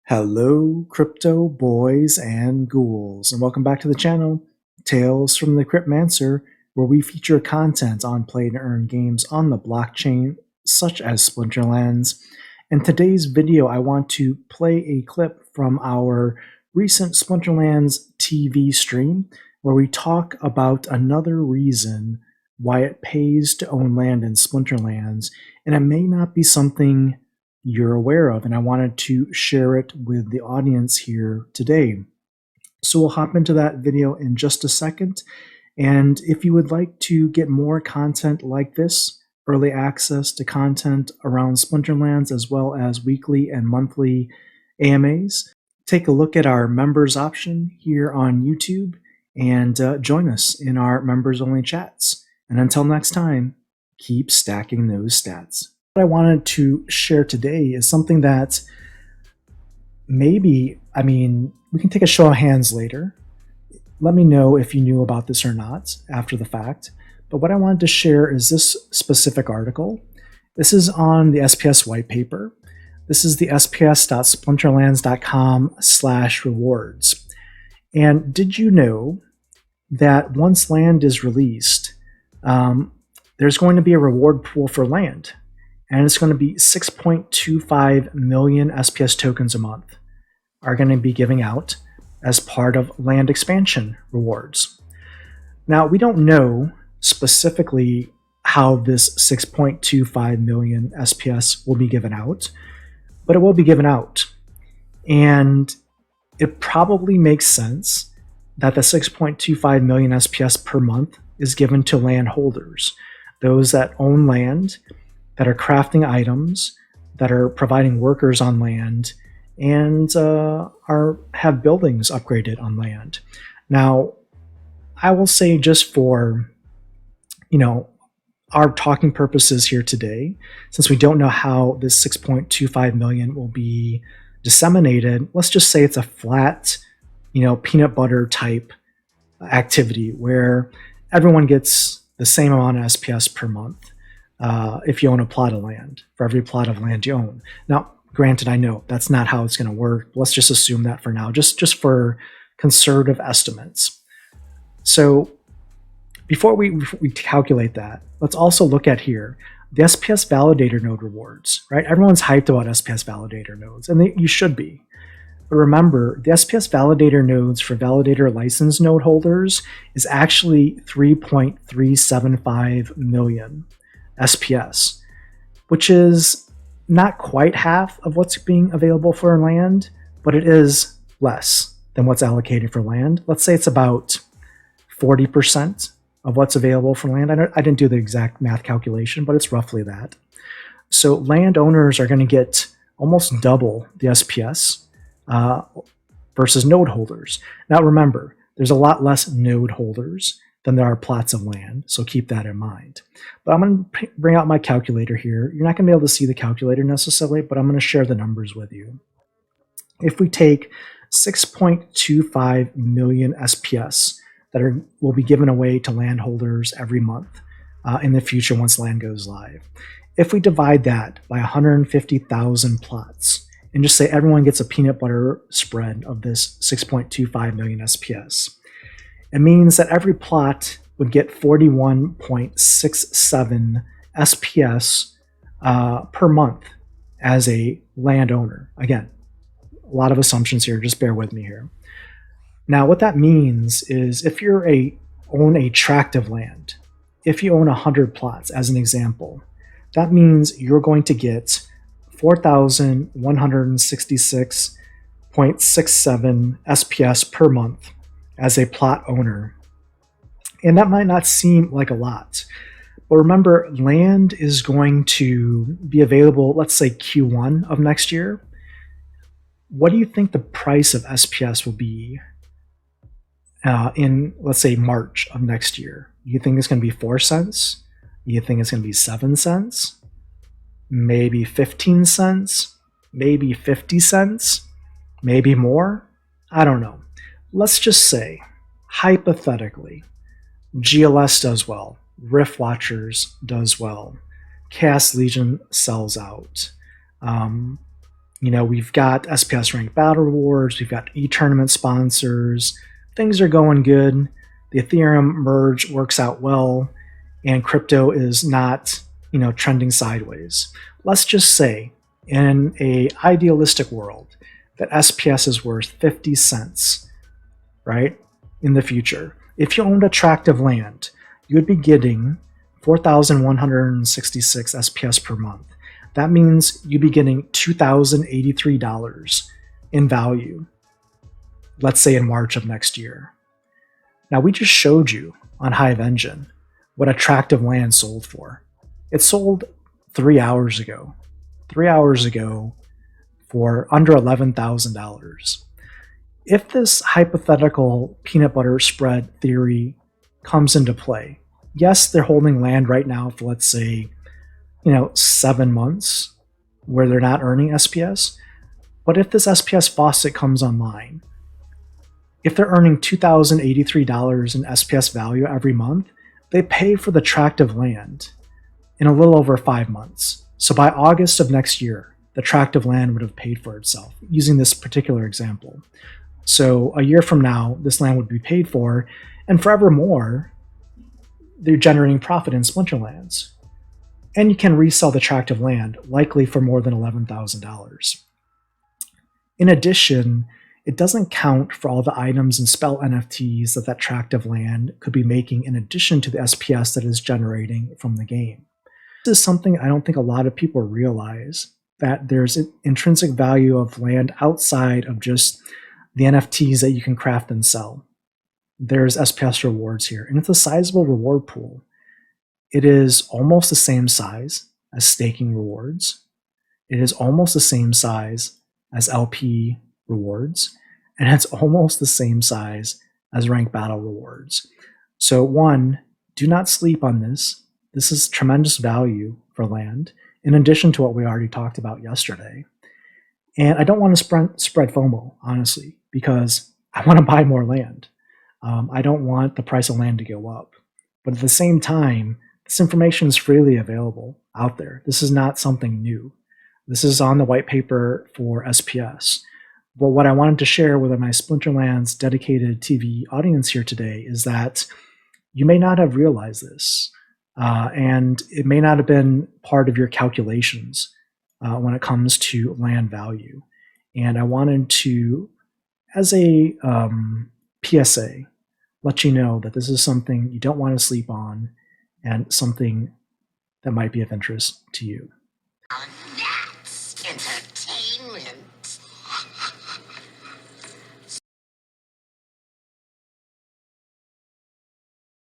Hello, crypto boys and ghouls, and welcome back to the channel, Tales from the Cryptmancer, where we feature content on play-to-earn games on the blockchain, such as Splinterlands. In today's video, I want to play a clip from our recent Splinterlands TV stream, where we talk about another reason why it pays to own land in Splinterlands, and it may not be something you're aware of, and I wanted to share it with the audience here today. So we'll hop into that video in just a second, and if you would like to get more content like this, early access to content around Splinterlands as well as weekly and monthly AMAs, take a look at our members option here on YouTube and join us in our members only chats. And until next time, keep stacking those stats. What I wanted to share today is something that maybe, we can take a show of hands later. Let me know if you knew about this or not after the fact. But what I wanted to share is this specific article. This is on the SPS white paper. This is the sps.splinterlands.com/rewards. And did you know that once land is released, there's going to be a reward pool for land? And it's going to be 6.25 million SPS tokens a month are going to be giving out as part of land expansion rewards. Now, we don't know specifically how this 6.25 million SPS will be given out, but it will be given out. And it probably makes sense that the 6.25 million SPS per month is given to landholders, those that own land, that are crafting items, that are providing workers on land, and have buildings upgraded on land. Now, I will say, just for our talking purposes here today, since we don't know how this 6.25 million will be disseminated, let's just say it's a flat, peanut butter type activity where everyone gets the same amount of SPS per month. If you own a plot of land, for every plot of land you own. Now, granted, I know that's not how it's going to work. Let's just assume that for now, just for conservative estimates. So before we calculate that, let's also look at here the SPS validator node rewards, right? Everyone's hyped about SPS validator nodes, and you should be. But remember, the SPS validator nodes for validator license node holders is actually 3.375 million. SPS, which is not quite half of what's being available for land, but it is less than what's allocated for land. Let's say it's about 40% of what's available for land. I didn't do the exact math calculation, but it's roughly that. So landowners are going to get almost double the SPS versus node holders. Now remember, there's a lot less node holders than there are plots of land, so keep that in mind. But I'm going to bring out my calculator here. You're not going to be able to see the calculator necessarily, but I'm going to share the numbers with you. If we take 6.25 million SPS that will be given away to landholders every month in the future once land goes live, if we divide that by 150,000 plots and just say everyone gets a peanut butter spread of this 6.25 million SPS, it means that every plot would get 41.67 SPS per month as a landowner. Again, a lot of assumptions here, just bear with me here. Now, what that means is if you own a tract of land, if you own 100 plots as an example, that means you're going to get 4,166.67 SPS per month as a plot owner. And that might not seem like a lot, but remember, land is going to be available, let's say Q1 of next year. What do you think the price of SPS will be in, let's say, March of next year? You think it's going to be 4 cents? You think it's going to be 7 cents? Maybe 15 cents? Maybe 50 cents? Maybe more? I don't know. Let's just say, hypothetically, GLS does well, Rift Watchers does well, Chaos Legion sells out, We've got SPS ranked battle rewards, we've got e-tournament sponsors, things are going good. The Ethereum merge works out well, and crypto is not, trending sideways. Let's just say, in a idealistic world, that SPS is worth 50 cents, right, in the future. If you owned a tract of land, you would be getting 4,166 SPS per month. That means you'd be getting $2,083 in value, let's say in March of next year. Now, we just showed you on Hive Engine what a tract of land sold for. It sold 3 hours ago. 3 hours ago for under $11,000. If this hypothetical peanut butter spread theory comes into play, yes, they're holding land right now for, let's say, 7 months where they're not earning SPS. But if this SPS faucet comes online, if they're earning $2,083 in SPS value every month, they pay for the tract of land in a little over 5 months. So by August of next year, the tract of land would have paid for itself, using this particular example. So a year from now, this land would be paid for, and forevermore, they're generating profit in Splinterlands. And you can resell the tract of land, likely for more than $11,000. In addition, it doesn't count for all the items and spell NFTs that tract of land could be making in addition to the SPS that is generating from the game. This is something I don't think a lot of people realize, that there's an intrinsic value of land outside of just the NFTs that you can craft and sell. There's SPS rewards here, and it's a sizable reward pool. It is almost the same size as staking rewards. It is almost the same size as LP rewards, and it's almost the same size as ranked battle rewards. So one, do not sleep on this. This is tremendous value for land, in addition to what we already talked about yesterday. And I don't want to spread FOMO, honestly, because I want to buy more land. I don't want the price of land to go up. But at the same time, this information is freely available out there. This is not something new. This is on the white paper for SPS. But what I wanted to share with my Splinterlands dedicated TV audience here today is that you may not have realized this, and it may not have been part of your calculations when it comes to land value. And I wanted to, as a PSA, let you know that this is something you don't want to sleep on and something that might be of interest to you. That's entertainment.